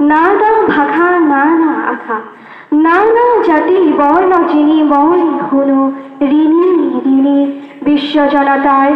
নানা ভাষা নানা আশা নানা জাতি বৰ্ণ যিনি মই শুনো ঋণী ঋণী বিশ্ব জনতাৰ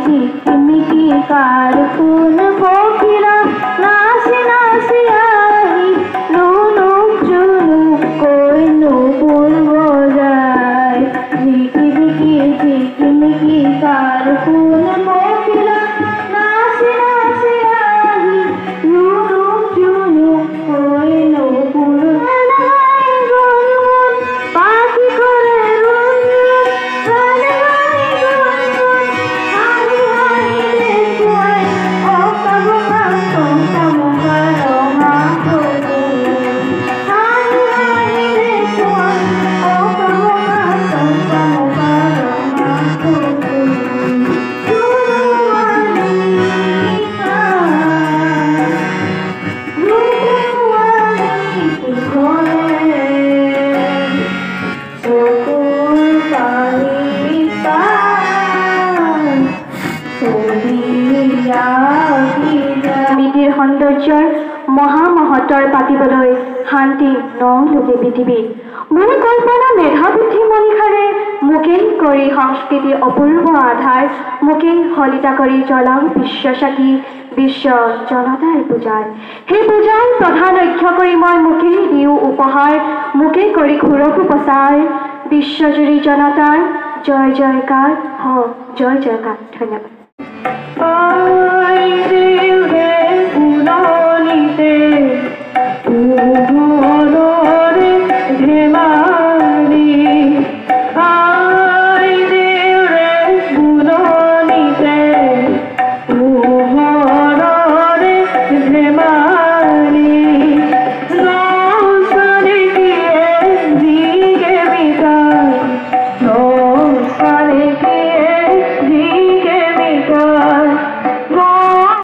झिकिमिकी कार फूल पोखिला नासी नासी आई नुनुक जुनुक कोई नुपुर बजाय झिकिमिकी कार फूल पोखिला नासी नासी आई नुनुक जुनुक कोई नुपुर पाखी करे মিতিৰ সৌন্দৰ্যৰ মহামহতৰ পাতিবলৈ শান্তি নলোকে পৃথিৱীত মোৰ কল্পনা মেধা বুদ্ধি মনিষাৰে মুকেই কৰি সংস্কৃতিৰ অপূৰ্ব আধাৰ মুকেই হলিতা কৰি জ্বলাও বিশ্ব চাকি বিশ্ব জনতাৰ পূজাৰ সেই পূজাৰ প্ৰধান লক্ষ্য কৰি মই মুকেই দিওঁ উপহাৰ মুকেই কৰি সুৰকু প্ৰচাৰ বিশ্বজুৰি জনতাৰ জয় জয়কাৰ হওক জয় জয়কাৰ ধন্যবাদ।